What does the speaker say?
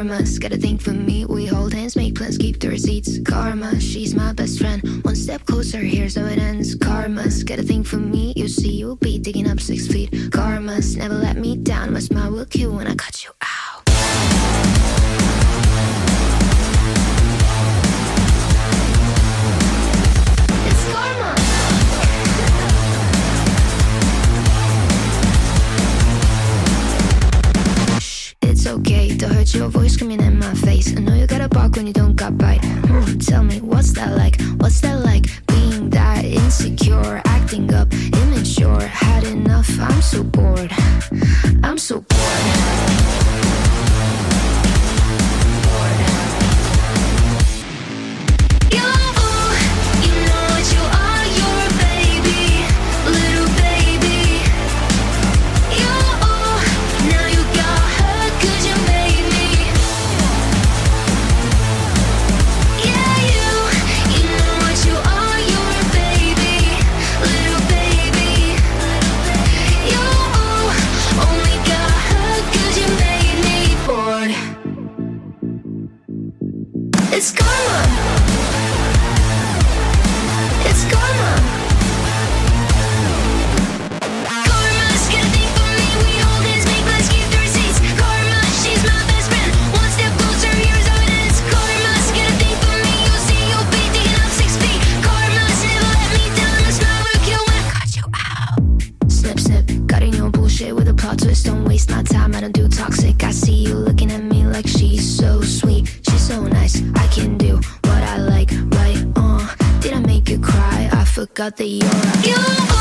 Karma's got a thing for me. We hold hands, make plans, keep the receipts. Karma, she's my best friend. One step closer, here's how it ends. Karma's got a thing for me. You see, you'll be digging up 6 feet. Karma's never let me down. My smile will kill when I cut you out. It's karma. It's okay to hurt your voice screaming in my face. I know you gotta bark when you don't got bite. Tell me, what's that like? What's that like? Being that insecure, acting up, immature. Had enough, I'm so bored. I'm so bored. It's karma. It's karma. Karma's got a thing for me. We hold hands, make plans, keep the receipts. Karma, she's my best friend. One step closer, here's how it ends. Karma's got a thing for me. You'll see, you'll be digging up 6 feet. Karma's never let me down. My smile will kill when I cut you out. Snip, snip, cutting your bullshit with a plot twist. Don't waste my time, I don't do toxic. I see you looking at me like she's so sweet. She's so nice, I can do what I like, right? Did I make you cry? I forgot that you're a